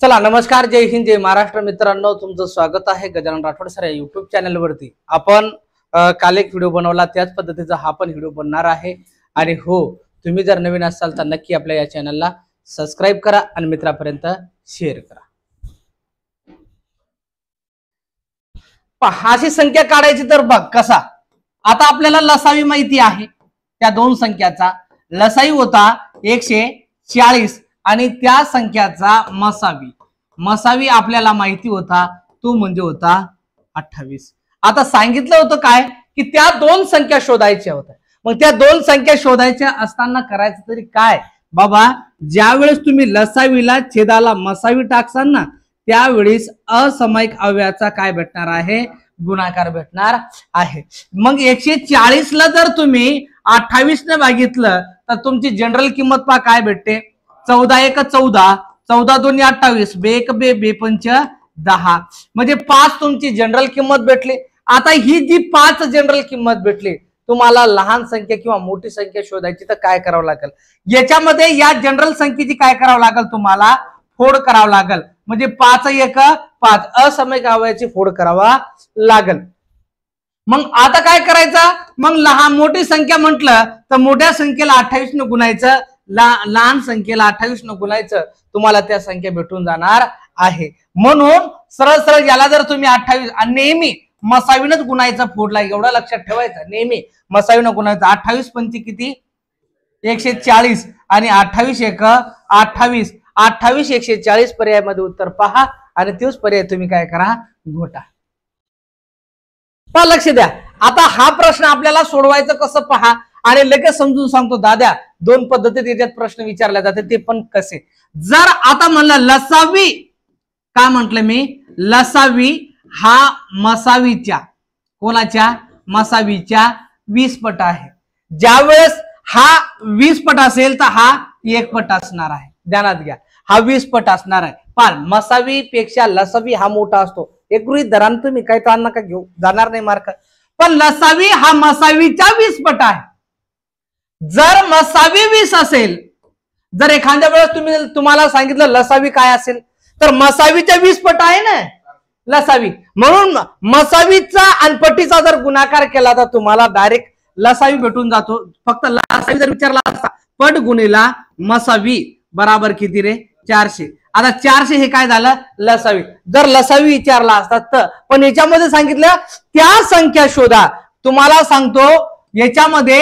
चला नमस्कार, जय हिंद, जय महाराष्ट्र. मित्रांनो, तुमचं स्वागत आहे गजानन राठोड सर या युट्यूब चॅनल वरती. आपण काल एक व्हिडिओ बनवला, त्याच पद्धतीचा हा पण व्हिडिओ बनणार आहे. आणि हो, तुम्ही जर नवीन असाल तर नक्की आपल्या या चॅनलला सबस्क्राइब करा आणि मित्रांपर्यंत शेअर करा. अशी संख्या काढायची तर बघ कसा. आता आपल्याला लसावी माहिती आहे, त्या दोन संख्याचा लसावी होता 140 आणि त्या संख्याचा मसावी आपल्याला माहिती होता, तो म्हणजे होता 28. आता सांगितलं होतं काय की त्या दोन संख्या शोधायच्या होत्या. मग त्या दोन संख्या शोधायच्या असताना करायचं तरी काय बाबा, ज्या वेळेस तुम्ही लसावीला छेदाला मसावी टाकसाल ना, त्यावेळेस असामायिक अवयवाचा काय भेटणार आहे, गुणाकार भेटणार आहे. मग 140 ला जर तुम्ही 28 ने भागितलं तर तुमची जनरल किंमत पहा काय भेटते, 14 1 14, 14 2 28, बे 1 बे, बे 5 10, म्हणजे 5 तुमची जनरल किंमत भेटली. आता ही जी 5 जनरल किंमत भेटली, तुम्हाला लहान संख्या किंवा मोठी संख्या शोधायची तर काय करावं लागेल, याच्यामध्ये या जनरल संख्येची काय करावं लागेल, तुम्हाला फोड करावं लागेल. म्हणजे 5 1 5 असामायिक अवयवाची फोड करावा लागेल. मग आता काय करायचं, मग लहान मोठी संख्या म्हटलं तर मोठ्या संख्येला 28 ने गुणायचं, लहान संख्येला 28 न गुणायचं, तुम्हाला त्या संख्या भेटून जाणार आहे. म्हणून सरळ सरळ याला जर तुम्ही 28 आणि नेहमी मसावीनच गुणायचं फोडला, एवढं लक्षात ठेवायचं, नेहमी मसावीनं गुणायचं. 28 पंची किती 140 आणि 28 1 28, 28 140 पर्यायामध्ये उत्तर पहा आणि तोच पर्याय तुम्ही काय करा, घोटा. लक्ष द्या. आता हा प्रश्न आपल्याला सोडवायचं कसं पहा आणि लगेच समजून सांगतो. दादा, दोन पद्धतीत याच्यात प्रश्न विचारले जाते, ते पण कसे. जर आता म्हणलं लसावी, काय म्हटलं मी, लसावी हा मसावीच्या, कोणाच्या, मसावीच्या 20 पट आहे. ज्या वेळेस हा 20 पट असेल तर हा 1 पट असणार आहे. ध्यानात घ्या, हा 20 पट असणार आहे. पण मसावी पेक्षा लसावी हा मोठा असतो. एक गृहीत धरा, तुम्ही काही ताण नका घेऊ, जाणार नाही मार्क. पण लसावी हा मसावीच्या 20 पट आहे. जर मसावी 20 असेल, जर एखाद्या वेळेस तुम्हाला सांगितलं लसावी काय असेल, तर मसावीच्या 20 पट आहे ना लसावी. म्हणून मसावीचा आणि पट्टीचा जर गुणाकार केला तर तुम्हाला डायरेक्ट लसावी भेटून जातो. फक्त लसावी जर विचारला असता, पट गुणिला मसावी बराबर किती रे, 400. आता 400 हे काय झालं, लसावी. जर लसावी विचारला असता तर, पण याच्यामध्ये सांगितलं त्या संख्या शोधा. तुम्हाला सांगतो याच्यामध्ये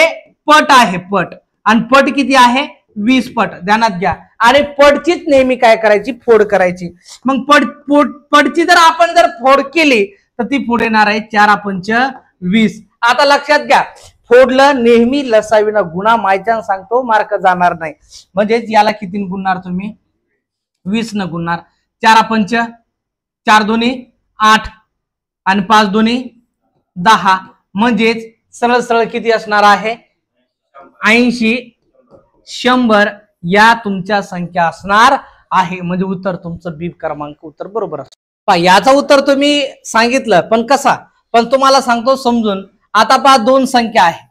पट आहे, पट, आणि पट किती आहे, 20 पट. ध्यानात घ्या. आणि पटचीच नेहमी काय करायची, फोड करायची. मग पटची जर आपण फोड केली तर ती फोड येणार आहे 4 5 20. आता लक्षात घ्या, फोडलं नेहमी लसावीनं गुणा, मायच्यान सांगतो मार्क जाणार नाही. म्हणजे याला किती गुणणार तुम्ही, 20 न गुणणार. 4 5 4 2 8 आणि 5 2 10, म्हणजेच सरळ सरळ किती असणार आहे, 80 100 या तुमच्या संख्या असणार आहे. म्हणजे उत्तर तुमचं बी क्रमांक उत्तर बरोबर असतं. याचं उत्तर तुम्ही सांगितलं, पण कसा, पण तुम्हाला सांगतो समजून. आता पहा, दोन संख्या आहे.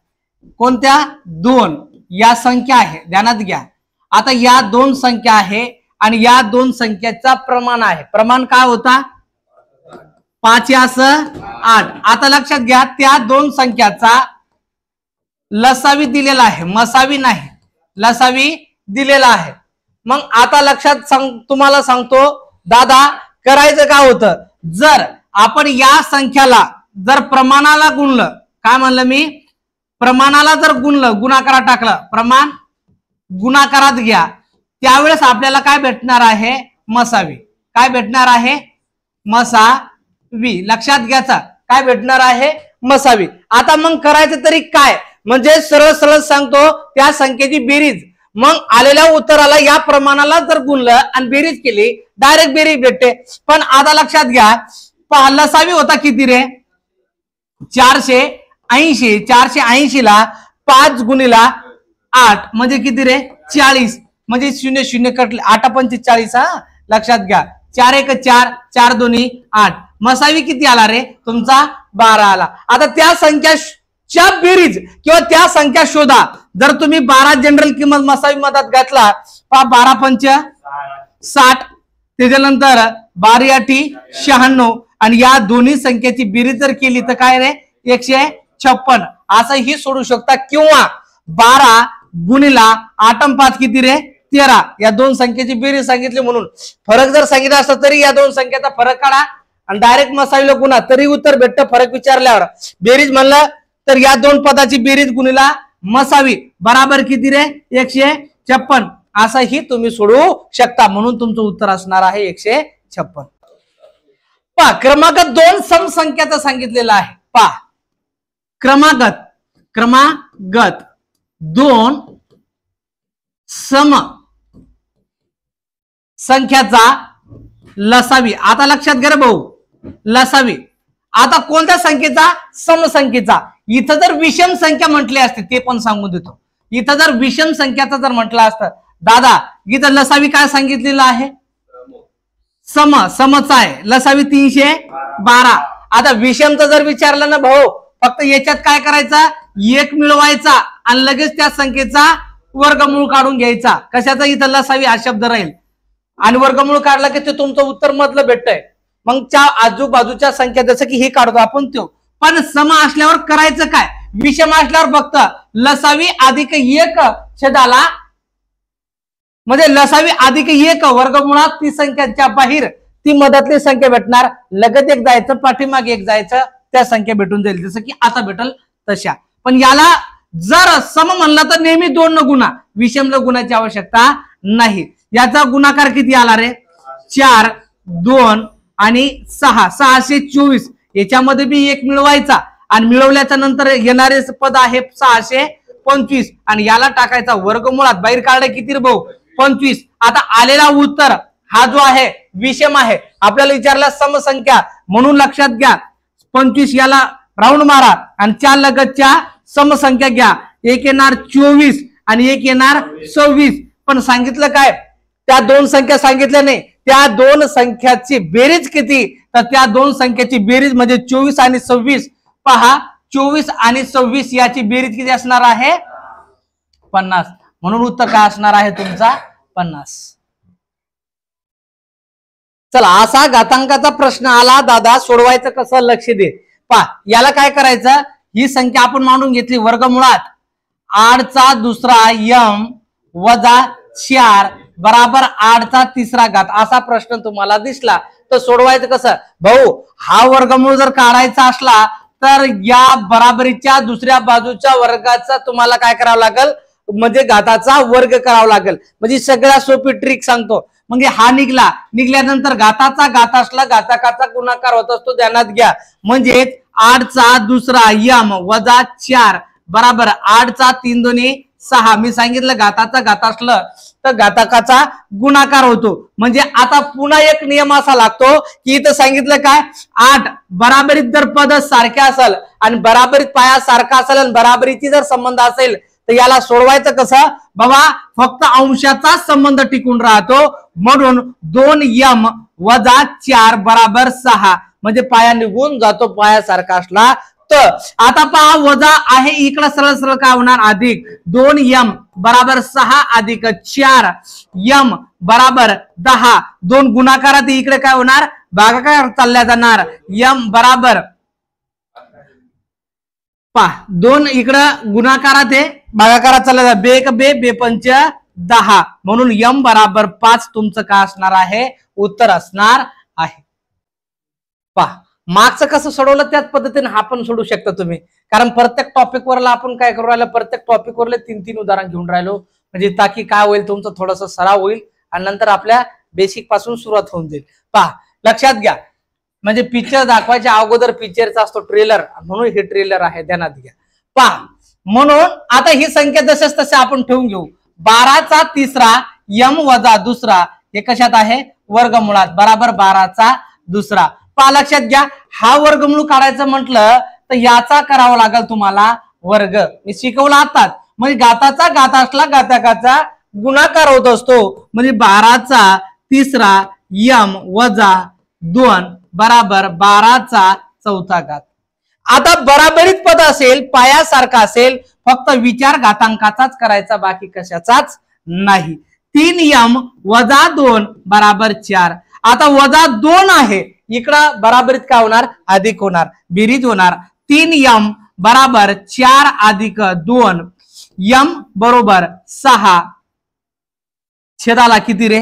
कोणत्या, 2 या संख्या आहे. ध्यानात घ्या. आता या दोन संख्या आहे आणि या दोन संख्येचा प्रमाण आहे. प्रमाण काय होता, 5 8. आता लक्षात घ्या, त्या दोन संख्याचा लसावी दिलेला आहे, मसावी नाही, लसावी दिलेला आहे. मग आता लक्षात तुम्हाला सांगतो दादा, करायचं काय होतं, जर आपण या संख्याला जर प्रमाणाला गुणलं, काय म्हणलं मी, प्रमाणाला जर गुणलं, गुणाकारात टाकलं, प्रमाण गुणाकारात घ्या, त्यावेळेस आपल्याला काय भेटणार आहे, मसावी. काय भेटणार आहे, मसावी. लक्षात घ्यायचा, काय भेटणार आहे, मसावी. आता मग करायचं तरी काय, म्हणजे सरळ सरळ सांगतो, त्या संख्येची बेरीज. मग आलेल्या उत्तराला या प्रमाणाला जर गुणलं आणि बेरीज केली, डायरेक्ट बेरीज भेटते. पण आता लक्षात घ्या, लसावी होता किती रे, 480. 480 ला 5 गुणिला 8 म्हणजे किती रे, 40. म्हणजे 0 0 कटले, 8 5 40. हा, लक्षात घ्या. 4 1 4 4 2 8. मसावी किती आला रे, तुमचा 12 आला. आता त्या संख्या बेरीज किंवा त्या संख्या शोधा. जर तुम्ही 12 जनरल किंमत मसावी मधात घातला, 12 5 60 त्याच्यानंतर 12×8 = 96 आणि या दोन्ही संख्येची बेरीज जर केली तर काय रे 156 असं ही सोडू शकता किंवा 12×8 किती रे 13 या दोन संख्येची बेरीज सांगितली म्हणून फरक जर सांगितला असता तरी या दोन संख्येचा फरक काढा आणि डायरेक्ट मसावीला गुणा तरी उत्तर भेटतं फरक विचारल्यावर बेरीज म्हणलं तर या दोन पदाची बेरीज गुणिला मसावी बराबर किती रे 156 असंही तुम्ही सोडवू शकता म्हणून तुमचं उत्तर असणार आहे 156 पहा क्रमांक 2 समसंख्याचं सांगितलेलं आहे पहा क्रमागत 2 सम संख्याचा लसावी आता लक्षात घ्या रे भाऊ लसावी आता कोणत्या संख्येचा समसंख्येचा इथं जर विषम संख्या म्हटली असते ते पण सांगून देतो इथं जर विषम संख्याचा जर म्हटलं असतं दादा इथं लसावी काय सांगितलेलं आहे समच आहे लसावी 312 आता विषमचा जर विचारलं ना भाऊ फक्त याच्यात काय करायचा 1 मिळवायचा आणि लगेच त्या संख्येचा वर्गमूळ काढून घ्यायचा कशाचा इथं लसावी हा शब्द राहील आणि वर्गमूळ काढला की ते तुमचं उत्तर मधलं भेटतंय मग त्या आजूबाजूच्या संख्या जसं की हे काढतो आपण तो पण सम असल्यावर करायचं काय विषम असल्यावर फक्त लसावी अधिक 1 छेदाला म्हणजे लसावी अधिक 1 वर्गमुळात ती संख्याच्या बाहेर ती मधातली संख्या भेटणार लगत एक जायचं पाठीमागे एक जायचं त्या संख्या भेटून जाईल जसं की आता भेटल तशा पण याला जर सम म्हणला तर नेहमी 2 न गुणा विषमला गुणाची आवश्यकता नाही याचा गुणाकार किती आला रे 4 2 आणि 6 624 याच्यामध्ये बी 1 मिळवायचा आणि मिळवल्याच्या नंतर येणारे पद आहे 625 आणि याला टाकायचा वर्गमुळात बाहेर काढले किती रे भाऊ 25 आता आलेला उत्तर हा जो आहे विषम आहे आपल्याला विचारला समसंख्या म्हणून लक्षात घ्या 25 याला राऊंड मारा आणि 4 लगतच्या समसंख्या घ्या एक येणार 24 आणि एक येणार 26 पण सांगितलं काय त्या दोन संख्या सांगितल्या नाही त्या दोन संख्याची बेरीज किती तर त्या दोन संख्याची बेरीज म्हणजे 24 आणि 26 पहा 24 आणि 26 याची बेरीज किती असणार आहे 50 म्हणून उत्तर काय असणार आहे तुमचा 50 चला असा घातांकाचा प्रश्न आला दादा सोडवायचं कसं लक्ष दे पहा याला काय करायचं ही संख्या आपण मांडून घेतली वर्गमुळात 8चा दुसरा m वजा 4 बराबर 8चा तिसरा घात असा प्रश्न तुम्हाला दिसला तर सोडवायचं कसं भाऊ हा वर्गमूळ जर काढायचा असला तर या बराबरीच्या दुसऱ्या बाजूच्या वर्गाचा तुम्हाला काय करावं लागेल म्हणजे घाताचा वर्ग करावा लागेल म्हणजे सगळ्यात सोपी ट्रिक सांगतो म्हणजे हा निघल्यानंतर घाताचा घात असला घाताकाचा गुणाकार होत असतो ध्यानात घ्या म्हणजे 8चा दुसरा m वजा 4 बराबर 8चा 3 2 6 मी सांगितलं घाताचा घात असलं तर घाताकाचा गुणाकार होतो म्हणजे आता पुन्हा एक नियम असा लागतो की इथं सांगितलं काय 8 बराबरीत जर पद सारखे असेल आणि बराबरीत पाया सारखा असेल आणि बराबरीची जर संबंध असेल तर याला सोडवायचं कसं बाबा फक्त अंशाचा संबंध टिकून राहतो म्हणून 2m वजा 4 बराबर 6 म्हणजे पाया निघून जातो पाया सारखा असला तर आता पहा वजा आहे इकडे सरळ सरळ काय होणार अधिक 2m बराबर 6 अधिक 4m बराबर 10 दोन गुणाकारात इकडे काय होणार भागाकार चालल्या जाणार m बराबर पहा 2 इकडं गुणाकारात आहे भागाकारात चालल्या जाणार बे एक बे बे पंच 10 म्हणून m बराबर 5 तुमचं काय असणार आहे उत्तर असणार आहे पहा मार्क्स कसं सोडवलं त्याच पद्धतीने हा पण सोडू शकता तुम्ही कारण प्रत्येक टॉपिक वरला आपण काय करू राहिलो प्रत्येक टॉपिक वरले 3-3 उदाहरण घेऊन राहिलो म्हणजे ताकी काय होईल तुमचं थोडस सराव होईल आणि नंतर आपल्या बेसिक पासून सुरुवात होऊन जाईल पहा लक्षात घ्या म्हणजे पिक्चर दाखवायच्या अगोदर पिक्चरचा असतो ट्रेलर म्हणून हे ट्रेलर आहे ध्यानात घ्या पहा म्हणून आता ही संख्या जशाच तसे आपण ठेवून घेऊ 12चा तिसरा m वजा दुसरा हे कशात आहे वर्गमुळात बराबर 12चा दुसरा पहा लक्षात घ्या हा वर्गमूळ काढायचं म्हटलं तर याचा करावा लागेल तुम्हाला वर्ग मी शिकवला आताच म्हणजे घाताचा घात असला घाताकाचा गुणाकार होत असतो म्हणजे 12चा तिसरा m वजा 2 बराबर 12चा चौथा घात आता बराबरीत पद असेल पायासारखा असेल फक्त विचार घातांकाचाच करायचा बाकी कशाचाच नाही 3m वजा 2 बराबर 4 आता -2 आहे, इकडं बराबरीत काय होणार, अधिक होणार, बेरीज होणार. 3m बराबर 4 अधिक 2, m बरोबर 6, छेदाला किती रे,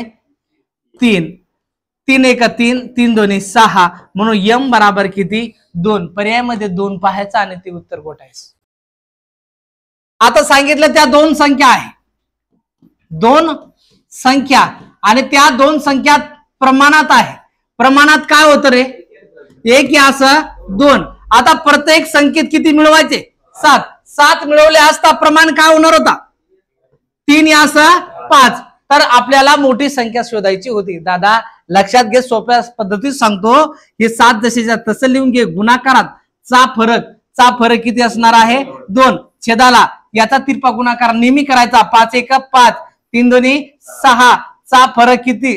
3, 3 1 3, 3 2 6, म्हणून m बराबर किती, 2. पर्यायामध्ये 2 पाहायचा आणि ते उत्तर गोठायचं. आता सांगितलं त्या 2 संख्या आहे, 2 संख्या, आणि त्या 2 संख्या प्रमाणात आहे. प्रमाणात काय होतं रे, 1 या असं 2. आता प्रत्येक संख्येत किती मिळवायचे, 7. 7 मिळवले असता प्रमाण काय होणार होता, 3 या असं 5. तर आपल्याला मोठी संख्या शोधायची होती. दादा लक्षात घे, सोप्या पद्धतीत सांगतो, हे 7 जसेच्या तसं लिहून घे. गुणाकारात चा फरक किती असणार आहे, 2. छेदाला याचा तिरपा गुणाकार नेहमी करायचा, 5 1 5, 3 2 6, चा फरक किती,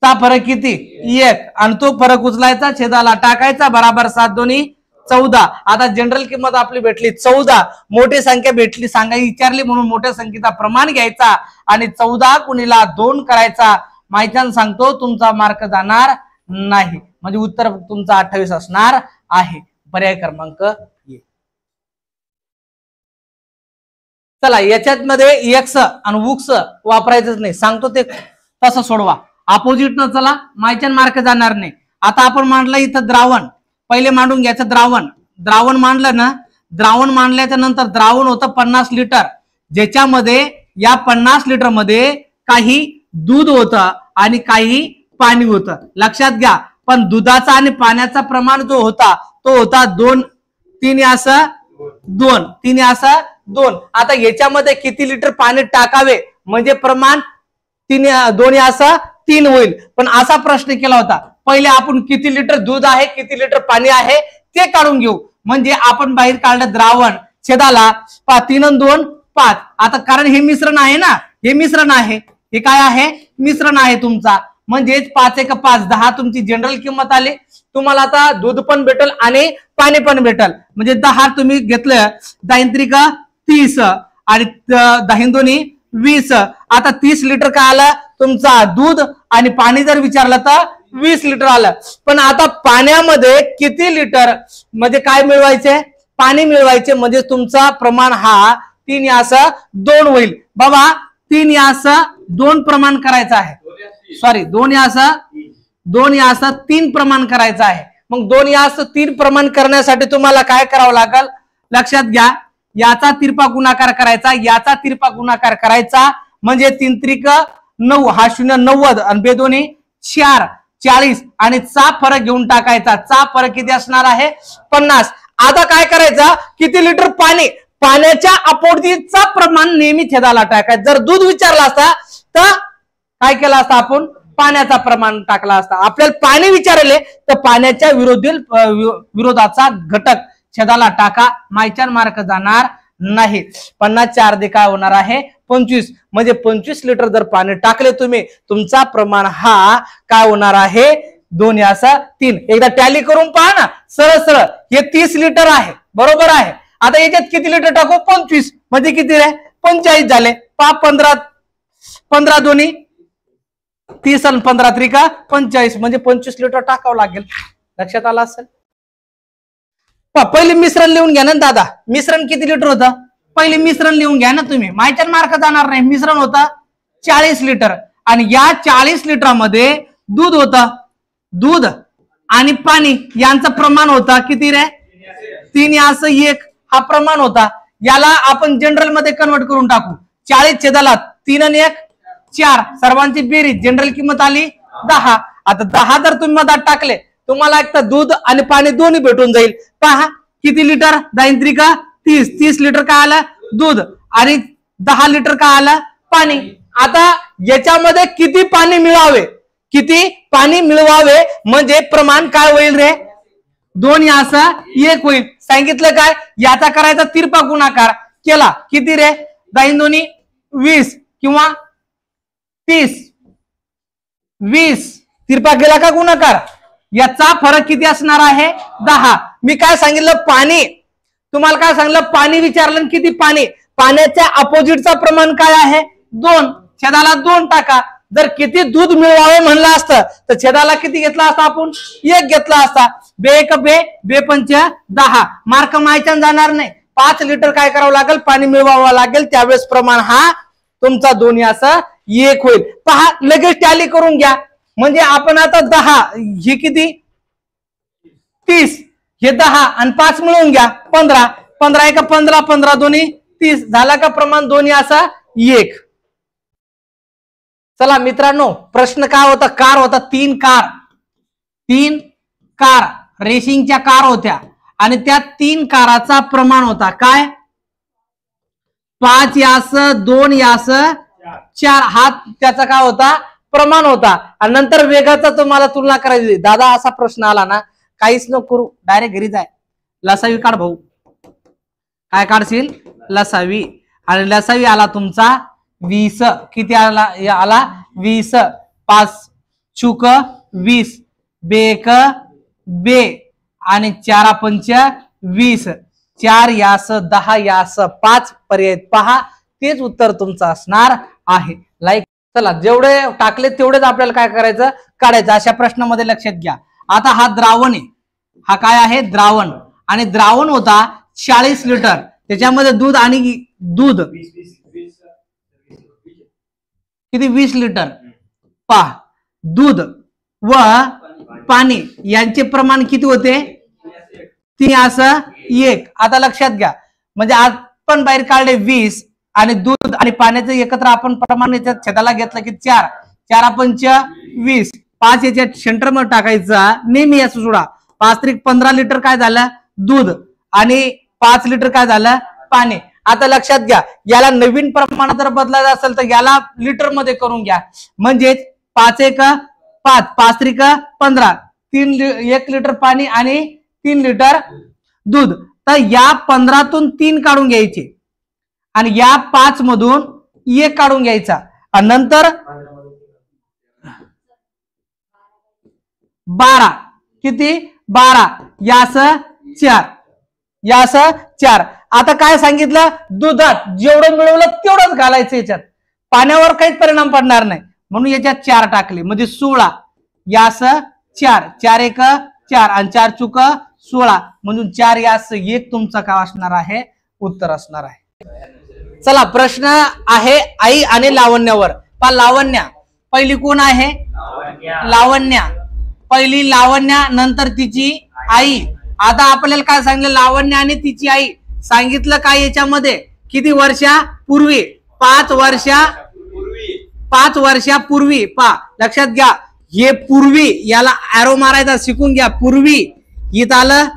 चा फरक किती, 1, आणि तो फरक उचलायचा, छेदाला टाकायचा, बराबर 7 2 14. आता जनरल किंमत आपली भेटली 14. मोठी संख्या भेटली, सांगायची विचारली म्हणून मोठ्या संख्येचा प्रमाण घ्यायचा आणि 14 गुणिला 2 करायचा. माहिती सांगतो, तुमचा मार्क जाणार नाही, म्हणजे उत्तर तुमचा 28 असणार आहे. पर्याय क्रमांक ए. चला याच्यात मध्ये एक्स आणि वुक्स वापरायचंच नाही, सांगतो ते तसं सोडवा. अपोजिट न चला, मायच्यान मार्क जाणार नाही. आता आपण मांडलं इथं द्रावण, पहिले मांडून घ्यायचं द्रावण मांडलं ना, द्रावण मांडल्याच्या नंतर द्रावण होतं 50 लिटर, ज्याच्यामध्ये या 50 लिटर मध्ये काही दूध होतं आणि काही पाणी होतं. लक्षात घ्या, पण दुधाचा आणि पाण्याचा प्रमाण जो होता तो होता 2, 3 असं 2, 3 असं 2. आता याच्यामध्ये किती लिटर पाणी टाकावे म्हणजे प्रमाण 2 असं 3 होईल. पण असा प्रश्न केला होता, पहिले आपण किती लिटर दूध आहे किती लिटर पाणी आहे ते काढून घेऊ. म्हणजे आपण बाहेर काढलं द्रावण, छेदाला 3 आणि 2 5. आता कारण हे मिश्रण आहे ना, हे मिश्रण आहे, हे काय आहे, मिश्रण आहे तुमचा, म्हणजेच 5 1 5 10 तुमची जनरल किंमत आली. तुम्हाला आता दूध पण भेटल आणि पाणी पण भेटल, म्हणजे 10 तुम्ही घेतलं, 10 3 30 आणि 10 2 20. आता 30 लिटर काय आलं तुमचा दूध, आणि पाणी जर विचारलं तर 20 लिटर आलं. पण आता पाण्यामध्ये किती लिटर म्हणजे काय मिळवायचे, पाणी मिळवायचे, म्हणजे तुमचा प्रमाण हा 3 असं 2 होईल. बाबा 3 असं 2 प्रमाण करायचं आहे, सॉरी 2 असं 3 प्रमाण करायचं आहे. मग 2 असं 3 प्रमाण करण्यासाठी तुम्हाला काय करावं लागेल, लक्षात घ्या, याचा तिरपा गुणाकार करायचा, याचा तिरपा गुणाकार करायचा, म्हणजे 3 3 9, हा 0 90 आणि 2 2 4 40, आणि चा फरक घेऊन टाकायचा. चा फरक किती असणार आहे, 50. आता काय करायचं, किती लिटर पाणी, पाण्याच्या अपोजिटचा प्रमाण नेहमी छेदाला टाकायचं. जर दूध विचारला असता तर काय केलं असतं, आपण पाण्याचा प्रमाण टाकला असता. आपल्याला पाणी विचारले तर पाण्याच्या विरोधाचा घटक छेदाला टाका, मायचान मार्क जाणार नाही. 50 4 दे काय होणार आहे 25, म्हणजे 25 लिटर जर पाणी टाकले तुम्ही, तुमचा प्रमाण हा काय होणार आहे 2 असं 3. एकदा टॅली करून पहा ना, सरळ सरळ, हे 30 लिटर आहे, बरोबर आहे. आता याच्यात किती लिटर टाकू, 25, म्हणजे किती रे 45 झाले. 15 2 30 आणि 15 3 45, म्हणजे 25 लिटर टाकावं लागेल. लक्षात आलं असेल. पहिले मिश्रण लिहून घ्या ना दादा, मिश्रण किती लिटर होतं, पहिले मिश्रण लिहून घ्या ना तुम्ही, मायच्यान मार्क जाणार नाही. मिश्रण होतं 40 लिटर, आणि या 40 लिटरमध्ये दूध होतं, दूध आणि पाणी यांचं प्रमाण होतं किती रे 3 असं 1, हा प्रमाण होता. याला आपण जनरल मध्ये कन्वर्ट करून टाकू, 40 छेदाला 3 आणि 1 4, सर्वांची बेरीज जनरल किंमत आली 10. आता 10 जर तुम्ही मधात टाकले, तुम्हाला एक तर दूध आणि पाणी दोन्ही भेटून जाईल. पहा किती लिटर, 10 3 30, 30 लिटर काय आलं दूध, आणि 10 लिटर काय आलं पाणी. आता याच्यामध्ये किती पाणी मिळवावे, किती पाणी मिळवावे म्हणजे प्रमाण काय होईल रे 2 असं 1 होईल. सांगितलं काय, याचा करायचा तिरपा गुणाकार केला, किती रे 10 2 20 किंवा 30, 20 तिरपा केला का गुणाकार, याचा फरक किती असणार आहे 10. मी काय सांगितलं, पाणी, तुम्हाला काय सांगितलं, पाणी विचारलं, किती पाणी, पाण्याच्या अपोजिटचा प्रमाण काय आहे 2, छेदाला 2 टाका, जर किती दूध मिळवावे म्हणलं असतं तर छेदाला किती घेतला असता आपण? 1 घेतला असता. बे एक बे, बे पंच 10. मार्क मायच्यान जाणार नाही. 5 लिटर काय करावं लागेल? पाणी मिळवावं लागेल. त्यावेळेस प्रमाण हा तुमचा 2 असं 1 होईल. पहा लगेच टॅली करून घ्या. म्हणजे आपण आता 10 हे किती 30, हे 10 आणि 5 मिळवून घ्या 15. 15 एक 15, 15 दोन्ही 30 झाला का? प्रमाण 2 असा 1. चला मित्रांनो, प्रश्न काय होता? कार होता. 3 कार रेसिंगच्या कार होत्या आणि त्या 3 काराचा प्रमाण होता काय? 5 यास 2 यास 4. हा त्याचा काय होता? प्रमाण होता. आणि नंतर वेगाचा तुम्हाला तुलना करायची. दादा असा प्रश्न आला ना, काहीच न करू, डायरेक्ट घरी जाय, लसावी काढ भाऊ. काय काढशील? लसावी. आणि लसावी आला तुमचा 20. किती आला? 20. 5 चुक 20, बेक बे आणि 4 पंच 20. 4 यास 10 यास 5 पर्याय पहा. तेच उत्तर तुमचं असणार आहे. लाईक चला, जेवढे टाकले तेवढेच आपल्याला काय करायचं? काढायचं. अशा प्रश्नामध्ये लक्षात घ्या. आता हा द्रावण आहे. हा काय आहे? द्रावण. आणि द्रावण होता 40 लिटर. त्याच्यामध्ये दूध आणि दूध किती? 20 लिटर. पहा, दूध व पाणी यांचे प्रमाण किती होते? 3 असं 1. आता लक्षात घ्या, म्हणजे आपण बाहेर काढले 20 आणि दूध आणि पाण्याचं एकत्र आपण प्रमाण याच्यात छेदाला घेतलं की 4. 4 पंच 20. 5 याच्यात सेंटर मध्ये टाकायचा. नेहमी असं सोडा. 5 त्रिक 15 लिटर काय झालं? दूध. आणि 5 लिटर काय झालं? पाणी. आता लक्षात घ्या, याला नवीन प्रमाणात जर बदलायचं असेल तर याला लिटर मध्ये करून घ्या. म्हणजे 5 एक 5, 5 त्रिक 15, 1 लिटर पाणी आणि 3 लिटर दूध. तर या 15तून 3 काढून घ्यायचे आणि या 5 मधून 1 काढून घ्यायचा. आणि नंतर 12 किती? 12 यास 4 यास 4. आता काय सांगितलं? दुधात जेवढं मिळवलं तेवढंच घालायचं. याच्यात पाण्यावर काहीच परिणाम पडणार नाही म्हणून याच्यात 4 टाकले. म्हणजे 16 यास 4. 4 एक 4 आणि 4 चुक 16. म्हणून 4 यास 1 तुमचा काय असणार आहे? उत्तर असणार आहे. चला, प्रश्न आहे आई आणि लावण्यावर. पहा, लावण्या पहिली कोण आहे? लावण्या. पहिली लावण्या, नंतर तिची आई. आता आपल्याला काय सांगितलं? लावण्य आणि तिची आई. सांगितलं काय याच्यामध्ये? किती वर्षापूर्वी? 5 वर्षापूर्वी. पहा, लक्षात घ्या, हे पूर्वी याला ॲरो मारायचा शिकून घ्या. पूर्वी इथं आलं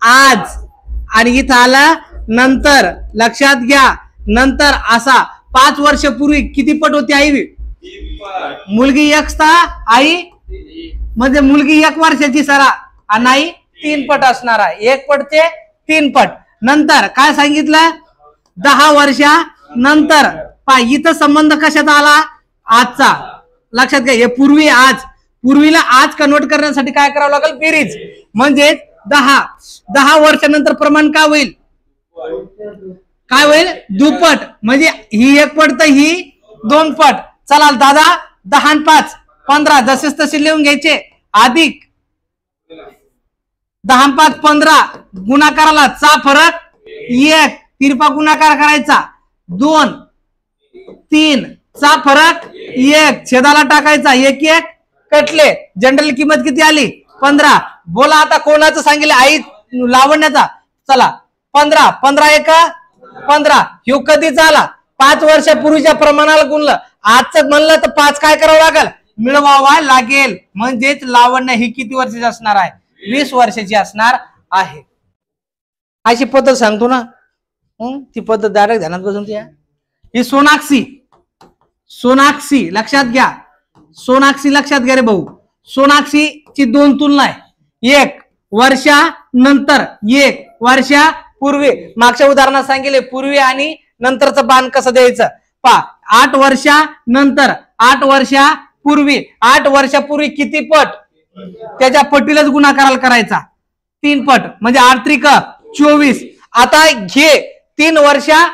आज आणि इथं आलं नंतर. लक्षात घ्या, नंतर असा 5 वर्षापूर्वी किती पट होती आई? मुलगी 1 आई म्हणजे मुलगी 1 वर्षाची सरा आणि आई 3 पट असणार आहे. 1 पट ते 3 पट. नंतर काय सांगितलं? 10 वर्षानंतर. पहा, इथं संबंध कशाचा आला? आजचा. लक्षात घ्या, हे पूर्वी आज. पूर्वीला आज कन्वर्ट करण्यासाठी काय करावं लागेल? बेरीज. म्हणजे 10 वर्षानंतर प्रमाण काय होईल? काय होईल? दुप्पट. म्हणजे ही 1 पट तर ही 2 पट. चला दादा, 10 आणि 5 15 जसेच तसे लिहून घ्यायचे. अधिक 10 आणि 5 15 गुणाकाराला चा फरक 1. तिरपा गुणाकार करायचा 2 3 चा फरक 1. छेदाला टाकायचा 1 1 कटले. जनरल किंमत किती आली? 15. बोला आता कोणाचं सांगितलं? आई लावण्याचा. चला, 15 15 एक 15. ह्यो कधीचा आला? 5 वर्षापूर्वीच्या प्रमाणाला गुणलं. आजचं म्हणलं तर 5 काय करावं लागेल? मिळवावा लागेल. म्हणजेच लावण्य ही किती वर्षाची असणार आहे? 20 वर्षाची असणार आहे. अशी पद्धत सांगतो ना, ती पद्धत डायरेक्ट ध्यानात बसून द्या. ही सोनाक्षी. सोनाक्षी लक्षात घ्या. सोनाक्षी लक्षात घ्या रे भाऊ. सोनाक्षीची 2 तुलना आहे. 1 वर्षानंतर, 1 वर्षापूर्वी. मागच्या उदाहरणात सांगितले पूर्वी आणि नंतरचं बाण कसं द्यायचं. पहा, 8 वर्षानंतर, 8 वर्षापूर्वी. 8 वर्षापूर्वी किती पट? त्याच्या पटीलाच गुणाकाराला करायचा 3 पट. म्हणजे 8 त्रिक 24. आता घे 3 वर्षा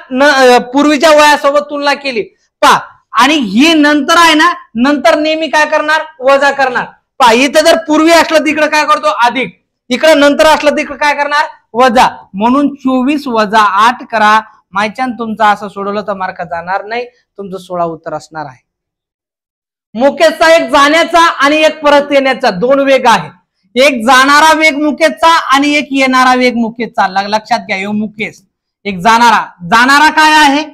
पूर्वीच्या वयासोबत तुलना केली. पहा, आणि ही नंतर आहे ना, नंतर नेहमी काय करणार, वजा करणार. पहा इथं जर पूर्वी असलं तिकडे काय करतो अधिक, इकडे नंतर असलं तिकडे काय करणार वजा. म्हणून 24 वजा 8 करा. मायच्यान तुमचं असं सोडवलं तर मार्क जाणार नाही, तुमचं 16 उत्तर असणार आहे. मुकेशचा एक जाण्याचा आणि एक परत येण्याचा दोन वेग आहे. एक जाणारा वेग मुकेशचा आणि एक येणारा वेग मुकेशचा. लक्षात घ्या, यो मुकेश एक जाणारा काय आहे,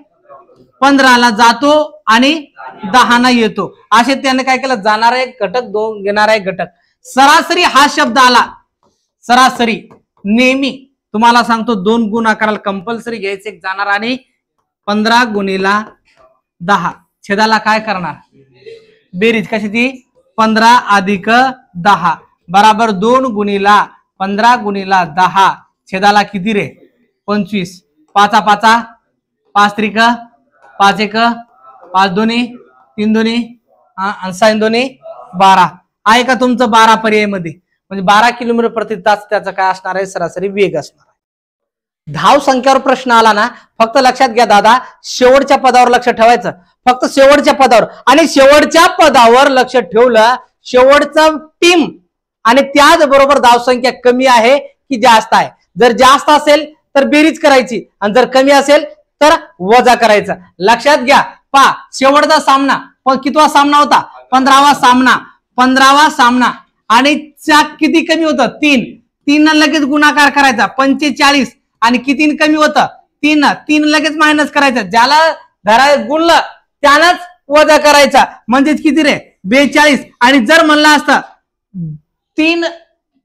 15 ला जातो आणि 10 ला येतो. असे त्याने काय केलं, जाणारा एक घटक, दोन येणारा एक घटक. सरासरी हा शब्द आला. सरासरी नेहमी तुम्हाला सांगतो 2 गुणाकाराला कंपल्सरी घ्यायचे, एक जाणारा आणि 15 गुणिला 10 छेदाला काय करणार बेरीज. कशी ती 15 अधिक 10 बराबर 2 गुणिला 15 गुणिला 10 छेदाला किती रे 25. 5 5 5 त्रिक 5 1 5 दोन्ही 3 दोन्ही 6 दोन्ही 12 आहे का तुमचं 12 पर्याय मध्ये. म्हणजे 12 किलोमीटर प्रति तास त्याचा काय असणार आहे, सरासरी वेग असणार आहे. धाव संख्यावर प्रश्न आला ना, फक्त लक्षात घ्या दादा, शेवटच्या पदावर लक्ष ठेवायचं, फक्त शेवटच्या पदावर. आणि शेवटच्या पदावर लक्ष ठेवलं, शेवटचा टीम आणि त्याच बरोबर धावसंख्या कमी आहे की जास्त आहे. जर जास्त असेल तर बेरीज करायची आणि जर कमी असेल तर वजा करायचा. लक्षात घ्या. पहा शेवटचा सामना कितवा सामना होता, 15वा सामना. 15वा सामना आणि किती कमी होतं 3 लगेच गुणाकार करायचा 45 आणि किती कमी होतं 3 लगेच मायनस करायचं. ज्याला धरा गुणलं त्यालाच वजा करायचा, म्हणजेच किती रे 42. आणि जर म्हणलं असतं 3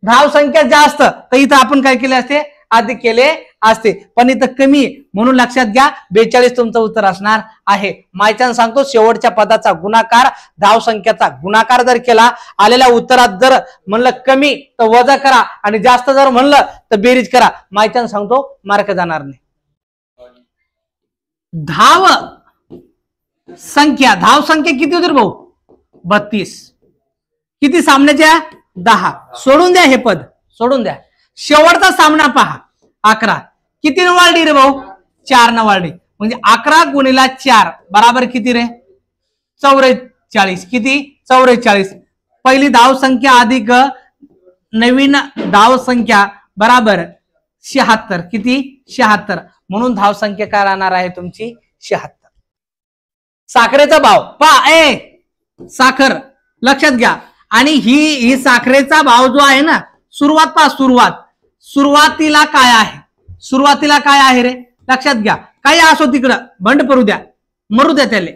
धाव संख्या जास्त तर इथं आपण काय केले असते, अधिक केले असते, पण इथं कमी म्हणून लक्षात घ्या 42 तुमचं उत्तर असणार आहे. मायच्यान सांगतो शेवटच्या पदाचा गुणाकार धाव संख्याचा गुणाकार जर केला, आलेल्या उत्तरात जर म्हणलं कमी तर वजा करा आणि जास्त जर म्हणलं तर बेरीज करा. मायच्यान सांगतो मार्क जाणार नाही. धाव संख्या किती होती भाऊ 32. किती सामन्याच्या 10. सोडून द्या हे पद, सोडून द्या. शेवटचा सामना पहा 11. किती वाढली रे भाऊ 4 न वाढली. म्हणजे 11 गुणिला 4 बराबर किती रे 44. किती 44. पहिली धाव संख्या अधिक नवीन धाव संख्या बराबर 76. किती 76. म्हणून धाव संख्या काय राहणार आहे तुमची 76. साखरेचा भाव पहा, साखर लक्षात घ्या. आणि ही साखरेचा भाव जो आहे ना, सुरुवात पहा, सुरुवातीला काय आहे, सुरुवातीला काय आहे रे लक्षात घ्या. काही असो तिकडं बंड पडू द्या, मरू द्या, त्याले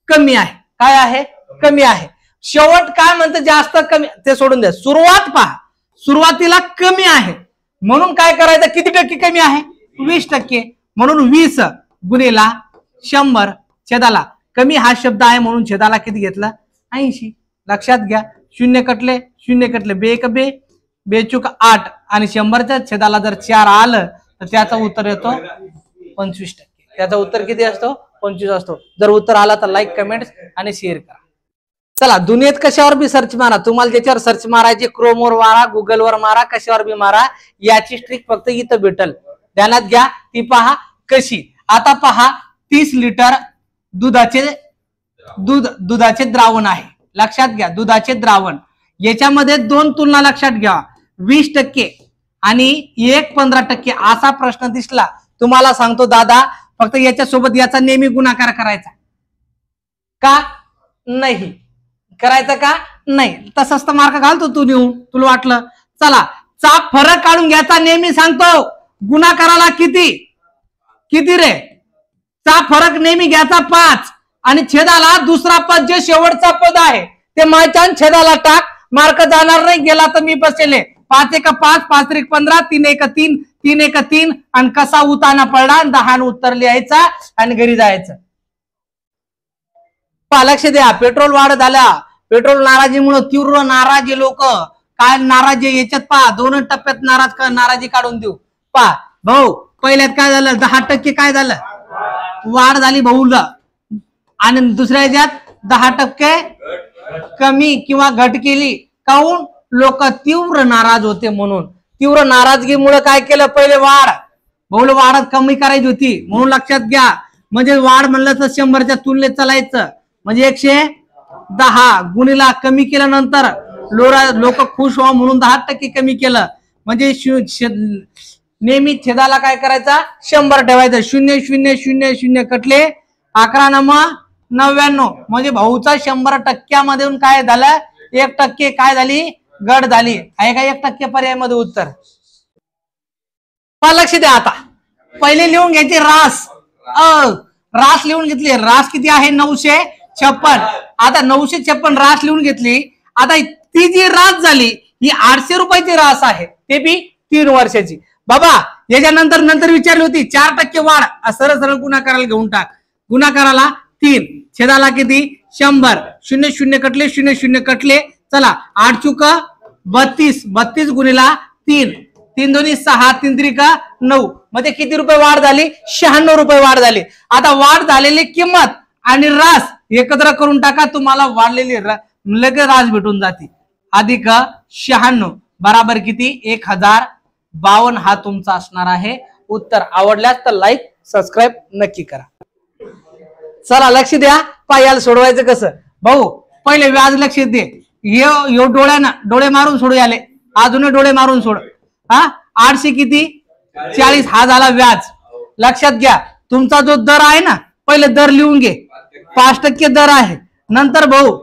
कमी आहे. काय आहे कमी आहे. शेवट काय म्हणतं जास्त कमी ते सोडून द्या. सुरुवात पहा, सुरुवातीला कमी आहे म्हणून काय करायचं, किती टक्के कमी आहे 20%. म्हणून 20 गुणिला 100 छेदाला कमी हा शब्द आहे म्हणून छेदाला किती घेतलं 80. लक्षात घ्या. 0 कटले 0 कटले, बे एक बे बेचूक 8 आणि 100च्या छेदाला जर 4 आलं तर त्याचा उत्तर येतो 25%. त्याचा उत्तर किती असतो 25 असतो. जर उत्तर आला तर लाईक कमेंट आणि शेअर करा. चला दुनियेत कशावर बी सर्च मारा, तुम्हाला ज्याच्यावर सर्च मारायचे क्रोमवर मारा, गुगलवर मारा, कशावर बी मारा, याची ट्रिक फक्त इथं भेटल. ध्यानात घ्या. ती पहा कशी. आता पहा 30 लिटर दुधाचे द्रावण आहे. लक्षात घ्या दुधाचे द्रावण. याच्यामध्ये 2 तुलना लक्षात घ्या, 20% आणि 15% असा प्रश्न दिसला तुम्हाला सांगतो दादा, फक्त याच्या सोबत याचा नेहमी गुणाकार करायचा का नाही, करायचा का नाही. तसंच तर मार्क घालतो तू नेऊन, तुला वाटलं. चला चा फरक काढून घ्यायचा नेहमी सांगतो. गुणाकाराला किती रे चा फरक नेहमी घ्यायचा 5 आणि छेदाला दुसरा पद जे शेवटचा पद आहे ते मायच्या छेदाला टाक. मार्क जाणार नाही, गेला तर मी बसेले. 5 1 5 5 3 15 3 1 3 3 1 3 आणि कसा उताना पडला 10 उत्तर लिहायचा आणि घरी जायचं. लक्ष द्या. पेट्रोल वाढ झाला, पेट्रोल नाराजीमुळे तीव्र नाराजी लोक काय नाराजी याच्यात पहा 2 टप्प्यात नाराजी काढून देऊ. पहा भाऊ पहिल्यात काय झालं 10% काय झालं वाढ झाली भाऊला आणि दुसऱ्या ह्याच्यात 10% कमी किंवा घट केली. काऊन लोक तीव्र नाराज होते म्हणून. तीव्र नाराजगीमुळे काय केलं पहिले वाढ भाऊला वाढ कमी करायची होती म्हणून लक्षात घ्या. म्हणजे वाढ म्हणलं तर 100च्या तुलनेत चालायचं. म्हणजे 110 गुणिला कमी केल्यानंतर लोक खुश व्हा म्हणून 10% कमी केलं म्हणजे नेहमी छेदाला काय करायचा 100 ठेवायचं 0 0 0 0 कटले 11 नमा 99 म्हणजे भाऊचा 100% काय झालं 1% काय झाली गड झाली आहे का 1% पर्याय मध्ये उत्तर लक्ष द्या आता पहिले लिहून घ्यायचे रास रास लिहून घेतली रास किती आहे 956 आता 956 रास लिहून घेतली आता ती जी रास झाली ही 800 रुपयाची रास आहे ते बी 3 वर्षाची बाबा याच्यानंतर नंतर विचारली होती 4% वाढ सरळ सरळ गुणाकाराला घेऊन टाक गुणाकाराला 3 छेदाला किती 100 0 0 कटले 0 0 कटले चला 8 चुक 32 32 गुणिला 3 3 दोन्ही 6 3 त्रिका 9 मध्ये किती रुपये वाढ झाली 96 रुपये वाढ झाली आता वाढ झालेली किंमत आणि रास एकत्र करून टाका तुम्हाला वाढलेली लगेच रास भेटून जाते अधिक 96 बराबर किती 1052 हा तुमचा असणार आहे उत्तर आवडल्यास तर लाईक सबस्क्राईब नक्की करा चला लक्ष द्या याला सोडवायचं कसं भाऊ पहिले व्याज लक्ष दे यो डोळे मारून सोडू आले अजून डोळे मारून सोड 800 किती 40 हा झाला व्याज लक्षात घ्या तुमचा जो दर आहे ना पहिले दर लिहून घे 5% दर आहे नंतर भाऊ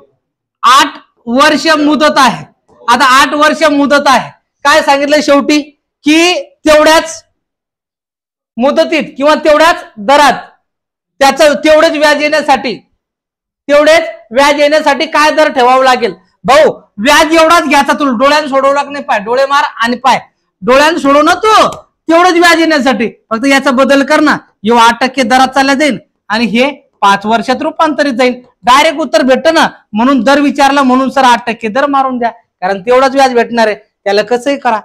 8 वर्ष मुदत आहे आता 8 वर्ष मुदत आहे काय सांगितलं शेवटी की तेवढ्याच मुदतीत किंवा तेवढ्याच दरात त्याचं तेवढेच व्याज येण्यासाठी काय दर ठेवावं लागेल भाऊ व्याज एवढाच घ्यायचा तुला डोळ्यानं सोडवलं नाही पाय डोळे मार आणि पाय डोळ्यानं सोडव ना तू तेवढंच व्याज येण्यासाठी फक्त याचा बदल कर ना 8% दरात चालला जाईल आणि हे 5 वर्षात रूपांतरित जाईल डायरेक्ट उत्तर भेटतं ना म्हणून दर विचारला म्हणून सर 8% दर मारून द्या कारण तेवढंच व्याज भेटणार आहे त्याला कसंही करा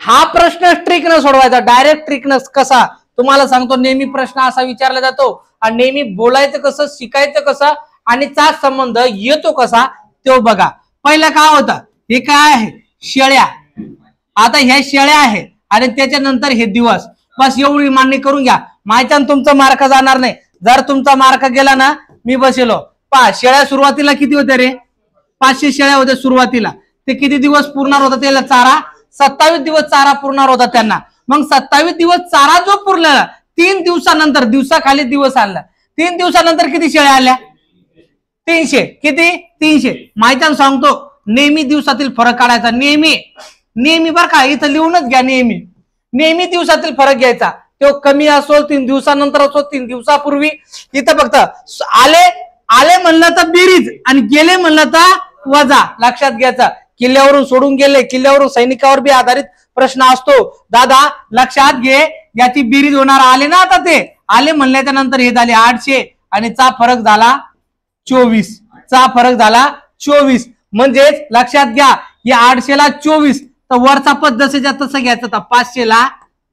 हा प्रश्न ट्रिकनं सोडवायचा डायरेक्ट ट्रिकनं कसा तुम्हाला सांगतो नेहमी प्रश्न असा विचारला जातो आणि नेहमी बोलायचं कसं शिकायचं कसं आणि चा संबंध येतो कसा तो बघा पहिलं काय होतं हे काय आहे शेळ्या आता ह्या शेळ्या आहे आणि त्याच्यानंतर हे दिवस बस एवढी मान्य करून घ्या माहिती तुमचा मार्क जाणार नाही जर तुमचा मार्क गेला ना मी बसेलो शेळ्या सुरुवातीला किती होत्या रे 500 शेळ्या होत्या सुरुवातीला ते किती दिवस पुरणार होता त्याला चारा 27 दिवस चारा पुरणार होता त्यांना मग 27 दिवस चारा जो पुरला 3 दिवसानंतर दिवसाखाली दिवस आणला 3 दिवसानंतर किती शेळ्या आल्या 300 किती 300 माहिती सांगतो नेहमी दिवसातील फरक काढायचा नेहमी बरं का इथं लिहूनच घ्या नेहमी दिवसातील फरक घ्यायचा तो कमी असो 3 दिवसानंतर असो 3 दिवसापूर्वी इथं फक्त आले म्हणलं तर बेरीज आणि गेले म्हणलं तर वजा लक्षात घ्यायचा किल्ल्यावरून सोडून गेले किल्ल्यावरून सैनिकावर बी आधारित प्रश्न असतो दादा लक्षात घे याची बेरीज होणार आले ना आता ते आले म्हणल्याच्या नंतर हे झाले 800 आणि चा फरक झाला 24 म्हणजेच लक्षात घ्या या 800 ला 24 तर वरचा पद जसेच्या तसं घ्यायचं तर 500 ला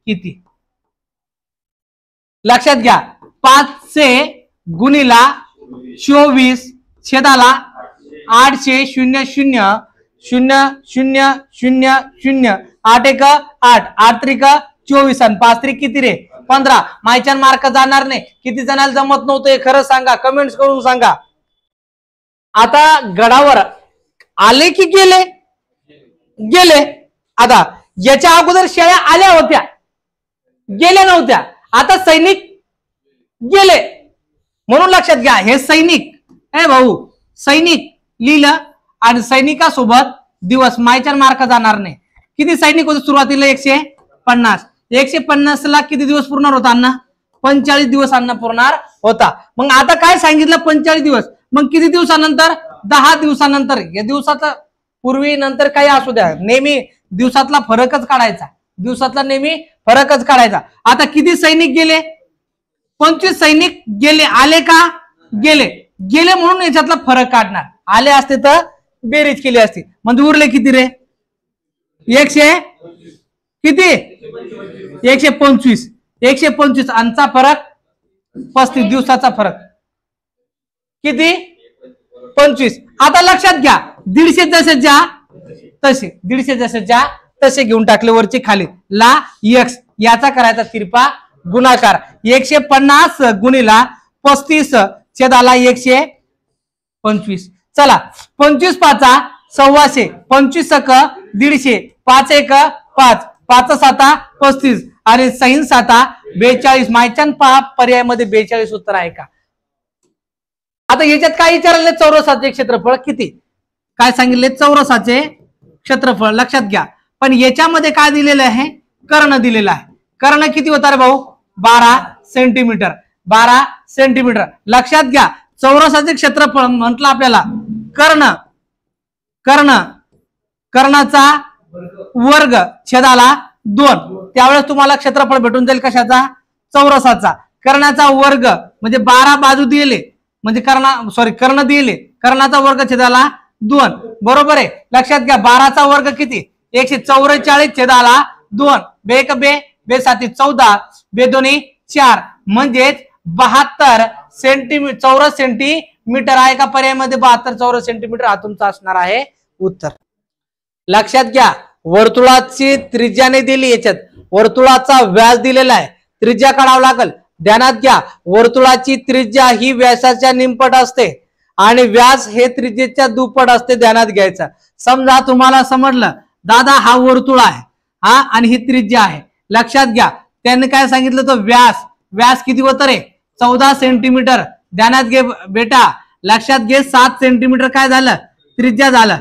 किती लक्षात घ्या 500 गुणिला 24 छेदाला 800 0 0 0 0 0 0 8 1 8 8 3 24 आणि 5 3 किती रे 15 मायच्यान मार्क जाणार नाही किती जणांना जमत नव्हतं हे खरं सांगा कमेंट्स करून सांगा आता गडावर आले की गेले आता याच्या अगोदर शेळ्या आल्या होत्या गेल्या नव्हत्या आता सैनिक गेले म्हणून लक्षात घ्या हे सैनिक भाऊ सैनिक लिहिलं आणि सैनिकासोबत दिवस मायच्या मार्क जाणार नाही किती सैनिक होते सुरुवातीला 150 ला किती दिवस पुरणार होता अण्णा 45 दिवस अन्न पुरणार होता मग आता काय सांगितलं 45 दिवस मग किती दिवसानंतर 10 दिवसानंतर या दिवसाचा पूर्वी नंतर काही असू द्या नेहमी दिवसातला फरकच काढायचा आता किती सैनिक गेले 25 सैनिक गेले आले का गेले म्हणून याच्यातला फरक काढणार आले असते तर बेरीज केली असती म्हणजे उरले किती रे 100 किती 125 अंचा फरक 35 दिवसाचा फरक किती 25 आता लक्षात घ्या 150 जसे ज्या तसे घेऊन टाकले वरचे खाली ला एक्स याचा करायचा तिरपा गुणाकार 150 गुणिला 35 छेदाला 125. चला 25 पाचा 125, 25 सक 150, 5 एक 5, 5 साता 35 आणि 6 साता 42. मायच्यान पहा पर्यायामध्ये 42 उत्तर आहे का? आता याच्यात काय विचारले? चौरसाचे क्षेत्रफळ किती? काय सांगितले? चौरसाचे क्षेत्रफळ लक्षात घ्या. पण याच्यामध्ये काय दिलेलं आहे? कर्ण दिलेला आहे. कर्ण किती होता रे भाऊ? 12 सेंटीमीटर. 12 सेंटीमीटर. लक्षात घ्या, चौरसाचे क्षेत्रफळ म्हटलं आपल्याला कर्णाचा वर्ग छेदाला 2. त्यावेळेस तुम्हाला क्षेत्रफळ भेटून जाईल कशाचा? चौरसाचा. कर्णाचा वर्ग म्हणजे 12 बाजू दिले म्हणजे कर्ण दिले, कर्णाचा वर्ग छेदाला 2. बरोबर आहे. लक्षात घ्या, 12चा वर्ग किती? 144 छेदाला 2. बे 7 14, बे 2 4 म्हणजेच 72 सेंटीमीटर. चौरस सेंटीमीटर आहे का पर्यायामध्ये? 72 चौरस सेंटीमीटर हा तुमचा असणार आहे उत्तर. लक्षात घ्या, वर्तुळाची त्रिज्याने दिली, याच्यात वर्तुळाचा व्यास दिलेला आहे, त्रिज्या काढावं लागल. ध्यानात घ्या, वर्तुळाची त्रिज्या ही व्यासाच्या निमपट असते आणि व्यास हे त्रिज्येच्या दुप्पट असते. ध्यानात घ्यायचं. समजा तुम्हाला समजलं दादा हा वर्तुळ आहे हा आणि ही त्रिज्या आहे. लक्षात घ्या, त्यांनी काय सांगितलं? तो व्यास किती होतं रे? 14 सेंटीमीटर. ध्यानात घे बेटा, लक्षात घे 7 सेंटीमीटर काय झालं? त्रिज्या झालं.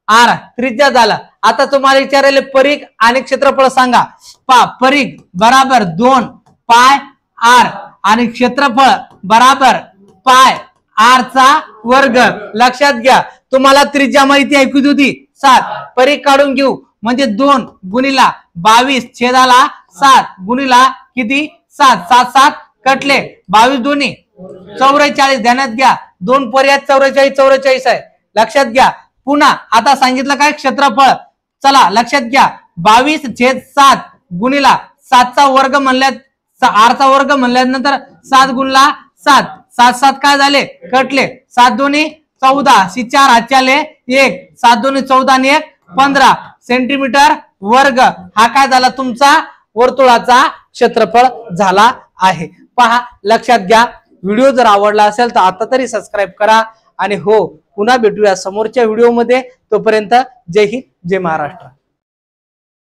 आर त्रिज्या झालं. आता तुम्हाला विचारले परीघ आणि क्षेत्रफळ सांगा. परीघ बराबर 2 पाय आर आणि क्षेत्रफळ बराबर पाय आर चा वर्ग. लक्षात घ्या, तुम्हाला त्रिज्या माहिती आहे किती होती? 7. परीघ काढून घेऊ म्हणजे 2 गुणिला 22 छेदाला 7 गुणिला किती? 7. 7 7 कटले, 22 दोन्ही 44. ध्यानात घ्या, 2 पर्याय 44 आहे. लक्षात घ्या. पुन्हा आता सांगितलं काय? क्षेत्रफळ. चला लक्षात घ्या, 22/7 गुणिला 7चा वर्ग म्हणल्यात, आरचा वर्ग म्हणल्यानंतर 7 गुणला 7. 7 7 काय झाले? कटले, 7 दोन्ही 14, 4 हातच्याले 1, 7 दोन्ही 14 आणि 1 15 सेंटीमीटर वर्ग. हा काय झाला? तुमचा वर्तुळाचा क्षेत्रफळ झाला आहे. पहा, लक्षात घ्या. व्हिडिओ जर आवडला असेल तर आता तरी सबस्क्राईब करा आणि हो, पुन्हा भेटूया समोरच्या व्हिडिओमध्ये. तोपर्यंत जय हिंद, जय महाराष्ट्र.